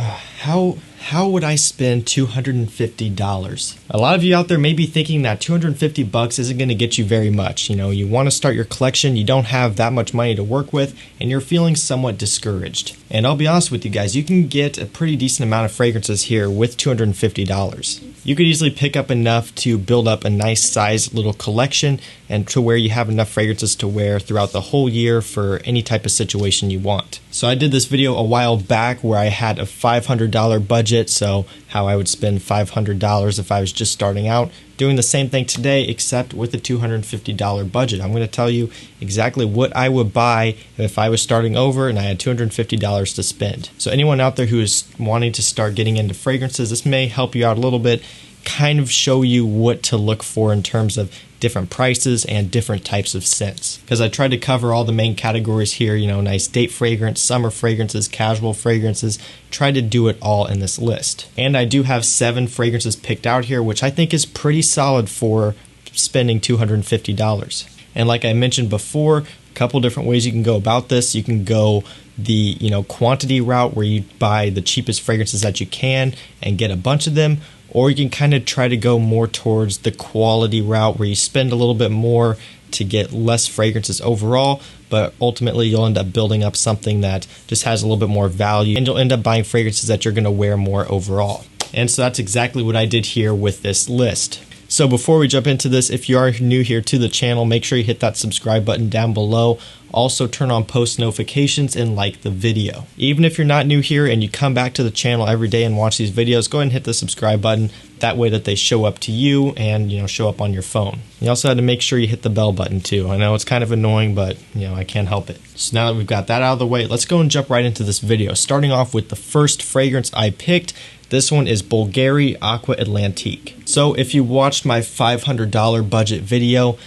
How would I spend $250? A lot of you out there may be thinking that $250 isn't going to get you very much. You know, you want to start your collection, you don't have that much money to work with, and you're feeling somewhat discouraged. And I'll be honest with you guys, you can get a pretty decent amount of fragrances here with $250. You could easily pick up enough to build up a nice sized little collection and to where you have enough fragrances to wear throughout the whole year for any type of situation you want. So I did this video a while back where I had a $500 budget, so how I would spend $500 if I was just starting out. Doing the same thing today except with a $250 budget. I'm going to tell you exactly what I would buy if I was starting over and I had $250 to spend. So anyone out there who is wanting to start getting into fragrances, this may help you out a little bit, kind of show you what to look for in terms of different prices and different types of scents. Because I tried to cover all the main categories here, you know, nice date fragrance, summer fragrances, casual fragrances, tried to do it all in this list. And I do have 7 fragrances picked out here, which I think is pretty solid for spending $250. And like I mentioned before, a couple different ways you can go about this. You can go the quantity route where you buy the cheapest fragrances that you can and get a bunch of them, or you can kind of try to go more towards the quality route where you spend a little bit more to get less fragrances overall, but ultimately you'll end up building up something that just has a little bit more value, and you'll end up buying fragrances that you're going to wear more overall. And so that's exactly what I did here with this list. So before we jump into this, if you are new here to the channel, make sure you hit that subscribe button down below. Also turn on post notifications and like the video. Even if you're not new here and you come back to the channel every day and watch these videos, go ahead and hit the subscribe button. That way that they show up to you and show up on your phone. You also had to make sure you hit the bell button too. I know it's kind of annoying, but I can't help it. So now that we've got that out of the way, let's go and jump right into this video. Starting off with the first fragrance I picked. This one is Bulgaria Aqua Atlantique. So if you watched my $500 budget video,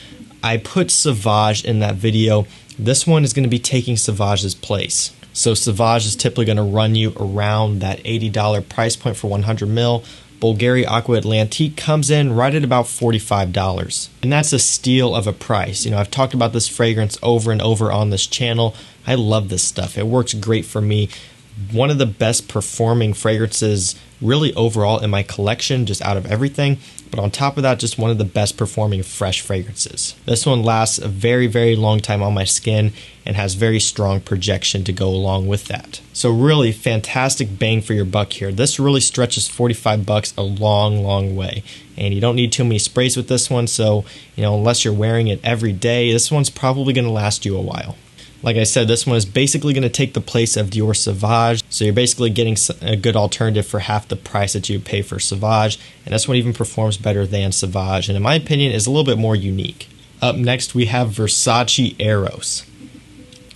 I put Sauvage in that video. This one is going to be taking Sauvage's place. So Sauvage is typically going to run you around that $80 price point for 100 ml. Bulgaria Aqua Atlantique comes in right at about $45. And that's a steal of a price. I've talked about this fragrance over and over on this channel. I love this stuff. It works great for me. One of the best performing fragrances really overall in my collection, just out of everything. But on top of that, just one of the best performing fresh fragrances. This one lasts a very, very long time on my skin and has very strong projection to go along with that. So really fantastic bang for your buck here. This really stretches $45 a long, long way. And you don't need too many sprays with this one. So, unless you're wearing it every day, this one's probably going to last you a while. Like I said, this one is basically going to take the place of Dior Sauvage. So you're basically getting a good alternative for half the price that you pay for Sauvage. And this one even performs better than Sauvage. And in my opinion, is a little bit more unique. Up next, we have Versace Eros.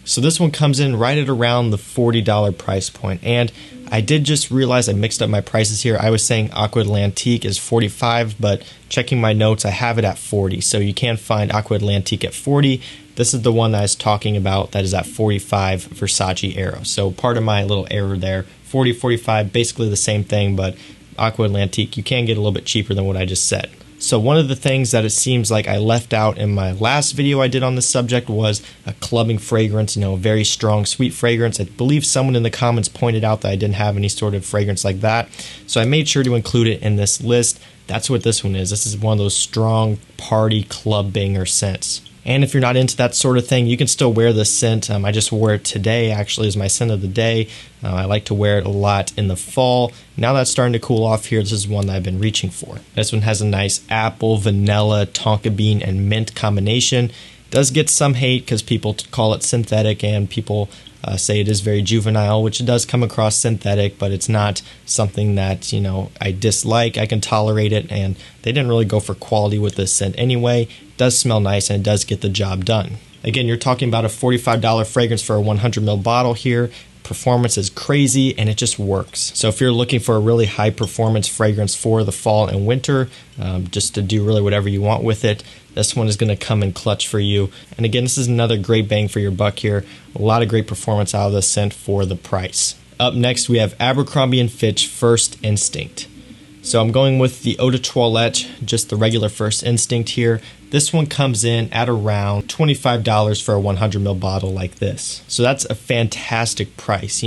So this one comes in right at around the $40 price point. And I did just realize I mixed up my prices here. I was saying Aqua Atlantique is $45, but checking my notes, I have it at $40. So you can find Aqua Atlantique at $40. This is the one that I was talking about that is at $45 Versace Eros. So part of my little error there, $40, $45, basically the same thing, but Aqua Atlantique, you can get a little bit cheaper than what I just said. So one of the things that it seems like I left out in my last video I did on this subject was a clubbing fragrance, a very strong sweet fragrance. I believe someone in the comments pointed out that I didn't have any sort of fragrance like that. So I made sure to include it in this list. That's what this one is. This is one of those strong party club banger scents. And if you're not into that sort of thing, you can still wear this scent. I just wore it today, actually, as my scent of the day. I like to wear it a lot in the fall. Now that it's starting to cool off here, this is one that I've been reaching for. This one has a nice apple, vanilla, tonka bean, and mint combination. It does get some hate because people call it synthetic and people say it is very juvenile, which it does come across synthetic, but it's not something that, I dislike. I can tolerate it, and they didn't really go for quality with this scent anyway. It does smell nice, and it does get the job done. Again, you're talking about a $45 fragrance for a 100 ml bottle here. Performance is crazy, and it just works. So if you're looking for a really high performance fragrance for the fall and winter, just to do really whatever you want with it, this one is going to come in clutch for you. And again, this is another great bang for your buck here. A lot of great performance out of this scent for the price. Up next, we have Abercrombie & Fitch First Instinct. So I'm going with the Eau de Toilette, just the regular First Instinct here. This one comes in at around $25 for a 100 ml bottle like this. So that's a fantastic price.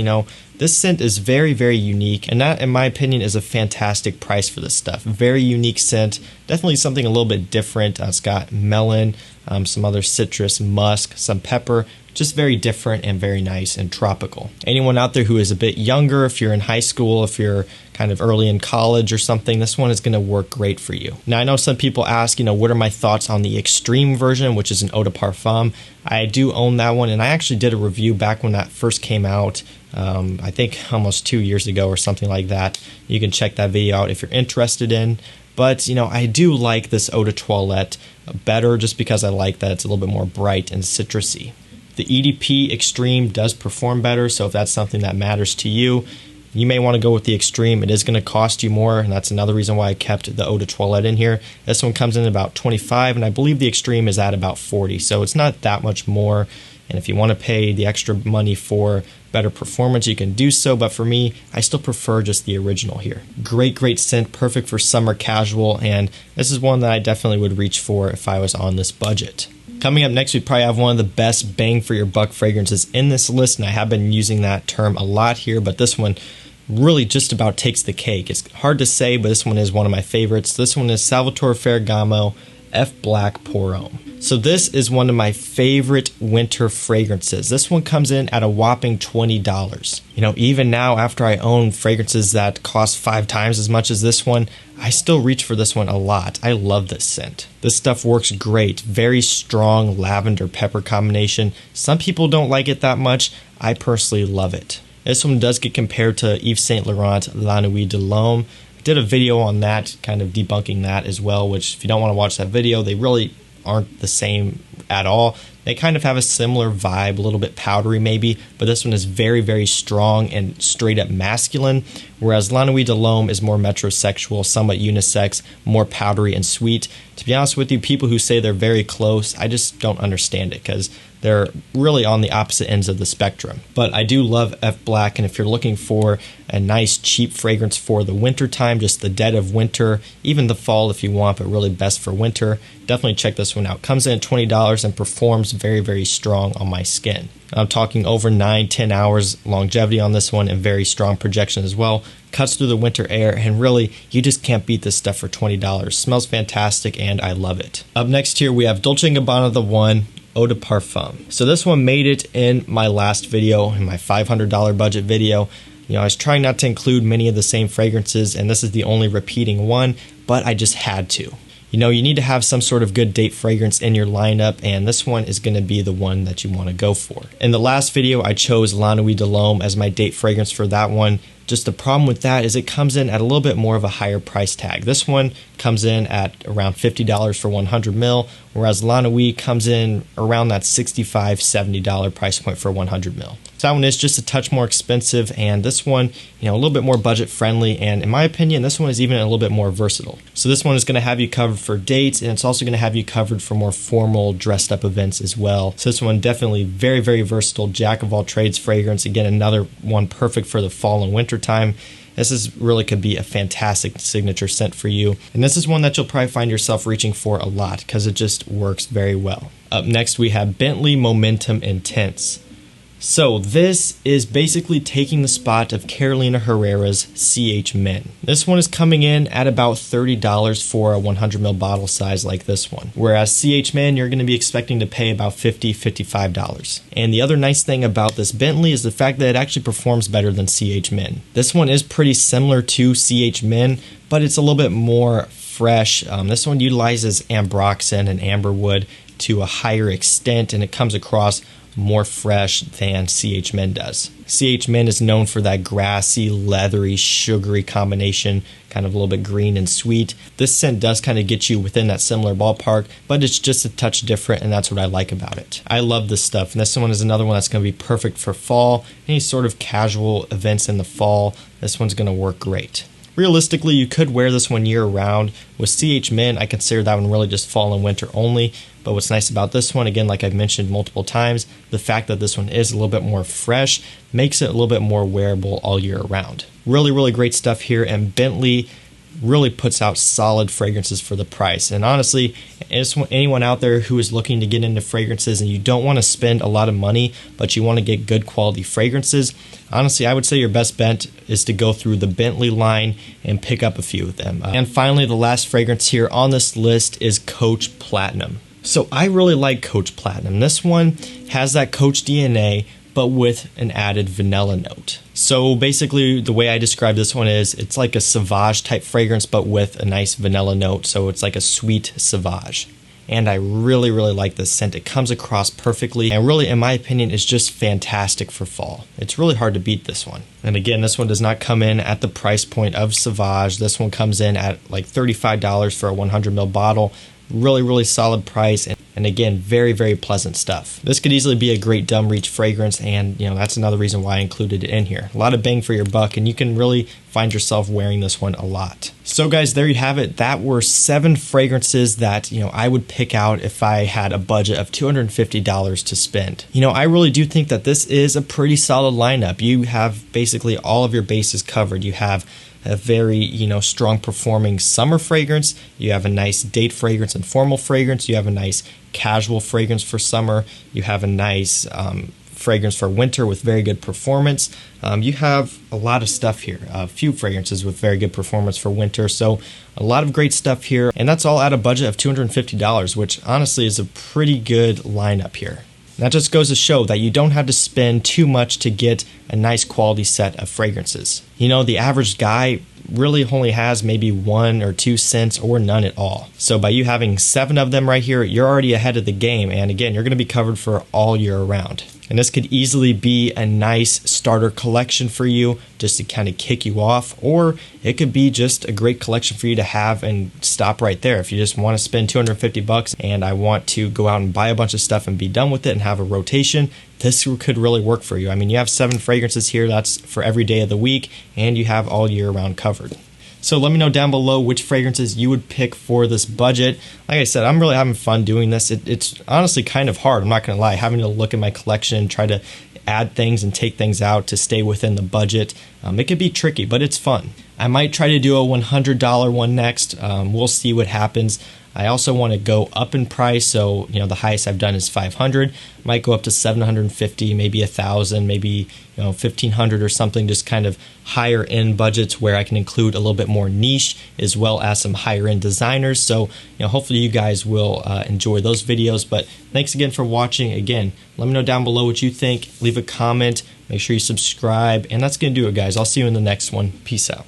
This scent is very, very unique, and that, in my opinion, is a fantastic price for this stuff. Very unique scent, definitely something a little bit different. It's got melon, some other citrus, musk, some pepper, just very different and very nice and tropical. Anyone out there who is a bit younger, if you're in high school, if you're kind of early in college or something, this one is going to work great for you. Now, I know some people ask, what are my thoughts on the extreme version, which is an eau de parfum. I do own that one, and I actually did a review back when that first came out. I think almost 2 years ago or something like that. You can check that video out if you're interested in. But, I do like this eau de toilette better just because I like that it's a little bit more bright and citrusy. The EDP Extreme does perform better, so if that's something that matters to you, you may want to go with the Extreme. It is going to cost you more, and that's another reason why I kept the eau de toilette in here. This one comes in about $25, and I believe the Extreme is at about $40, so it's not that much more. And if you want to pay the extra money for better performance, you can do so, but for me, I still prefer just the original here. Great, great scent, perfect for summer casual, and this is one that I definitely would reach for if I was on this budget. Coming up next, we probably have one of the best bang for your buck fragrances in this list, and I have been using that term a lot here, but this one really just about takes the cake. It's hard to say, but this one is one of my favorites. This one is Salvatore Ferragamo F Black Pour Homme. So this is one of my favorite winter fragrances. This one comes in at a whopping $20. Even now, after I own fragrances that cost 5 times as much as this one, I still reach for this one a lot. I love this scent. This stuff works great. Very strong lavender pepper combination. Some people don't like it that much. I personally love it. This one does get compared to Yves Saint Laurent La Nuit de l'Homme. I did a video on that, kind of debunking that as well, which if you don't want to watch that video, they really aren't the same at all. They kind of have a similar vibe, a little bit powdery maybe, but this one is very, very strong and straight up masculine, whereas La Nuit de l'Homme is more metrosexual, somewhat unisex, more powdery and sweet. To be honest with you, people who say they're very close, I just don't understand it because they're really on the opposite ends of the spectrum. But I do love F Black, and if you're looking for a nice cheap fragrance for the winter time, just the dead of winter, even the fall if you want, but really best for winter, definitely check this one out. Comes in at $20 and performs very, very strong on my skin. I'm talking over 9-10 hours longevity on this one and very strong projection as well. Cuts through the winter air, and really, you just can't beat this stuff for $20. Smells fantastic, and I love it. Up next here, we have Dolce Gabbana The One Eau de Parfum. So this one made it in my last video, in my $500 budget video. I was trying not to include many of the same fragrances, and this is the only repeating one, but I just had to. You need to have some sort of good date fragrance in your lineup, and this one is going to be the one that you want to go for. In the last video, I chose La Nuit de l'Homme as my date fragrance for that one. Just the problem with that is it comes in at a little bit more of a higher price tag. This one comes in at around $50 for 100 ml, whereas La Nuit comes in around that $65, $70 price point for 100 ml. So that one is just a touch more expensive, and this one, a little bit more budget friendly, and in my opinion, this one is even a little bit more versatile. So this one is going to have you covered for dates, and it's also going to have you covered for more formal dressed up events as well. So this one definitely very, very versatile, jack of all trades fragrance. Again, another one perfect for the fall and winter time. This really could be a fantastic signature scent for you. And this is one that you'll probably find yourself reaching for a lot because it just works very well. Up next, we have Bentley Momentum Intense. So this is basically taking the spot of Carolina Herrera's CH Men. This one is coming in at about $30 for a 100 ml bottle size like this one. Whereas CH Men, you're going to be expecting to pay about $50, $55. And the other nice thing about this Bentley is the fact that it actually performs better than CH Men. This one is pretty similar to CH Men, but it's a little bit more fresh. This one utilizes ambroxan and amberwood to a higher extent, and it comes across more fresh than CH Men does. CH Men is known for that grassy, leathery, sugary combination, kind of a little bit green and sweet. This scent does kind of get you within that similar ballpark, but it's just a touch different, and that's what I like about it. I love this stuff, and this one is another one that's going to be perfect for fall, any sort of casual events in the fall. This one's going to work great. Realistically, you could wear this one year round. With CH Men, I consider that one really just fall and winter only. But what's nice about this one, again, like I've mentioned multiple times, the fact that this one is a little bit more fresh makes it a little bit more wearable all year round. Really, really great stuff here. And Bentley really puts out solid fragrances for the price. And honestly, anyone out there who is looking to get into fragrances and you don't want to spend a lot of money, but you want to get good quality fragrances, honestly, I would say your best bet is to go through the Bentley line and pick up a few of them. And finally, the last fragrance here on this list is Coach Platinum. So I really like Coach Platinum. This one has that Coach DNA, but with an added vanilla note. So basically the way I describe this one is it's like a Sauvage type fragrance, but with a nice vanilla note. So it's like a sweet Sauvage. And I really like this scent. It comes across perfectly and really, in my opinion, is just fantastic for fall. It's really hard to beat this one. And again, this one does not come in at the price point of Sauvage. This one comes in at like $35 for a 100 ml bottle. Really solid price, and again, very pleasant stuff. This could easily be a great dumb reach fragrance, and that's another reason why I included it in here. A lot of bang for your buck, and you can really find yourself wearing this one a lot. So guys, there you have it. That were 7 fragrances that I would pick out if I had a budget of $250 to spend. I really do think that this is a pretty solid lineup. You have basically all of your bases covered. You have a very strong performing summer fragrance, you have a nice date fragrance and formal fragrance, you have a nice casual fragrance for summer, you have a nice fragrance for winter with very good performance. You have a lot of stuff here, a few fragrances with very good performance for winter, so a lot of great stuff here, and that's all at a budget of $250, which honestly is a pretty good lineup here. That just goes to show that you don't have to spend too much to get a nice quality set of fragrances. The average guy really only has maybe 1 or 2 scents or none at all. So by you having 7 of them right here, you're already ahead of the game, and again, you're going to be covered for all year round. And this could easily be a nice starter collection for you just to kind of kick you off, or it could be just a great collection for you to have and stop right there. If you just want to spend $250 and I want to go out and buy a bunch of stuff and be done with it and have a rotation, this could really work for you. I mean, you have 7 fragrances here, that's for every day of the week, and you have all year round covered. So let me know down below which fragrances you would pick for this budget. Like I said, I'm really having fun doing this. It's honestly kind of hard, I'm not going to lie, having to look at my collection and try to add things and take things out to stay within the budget. It could be tricky, but it's fun. I might try to do a $100 one next. We'll see what happens. I also want to go up in price, so the highest I've done is $500. Might go up to $750, maybe $1,000, maybe $1,500 or something. Just kind of higher end budgets where I can include a little bit more niche as well as some higher end designers. So hopefully you guys will enjoy those videos. But thanks again for watching. Again, let me know down below what you think. Leave a comment. Make sure you subscribe, and that's gonna do it, guys. I'll see you in the next one. Peace out.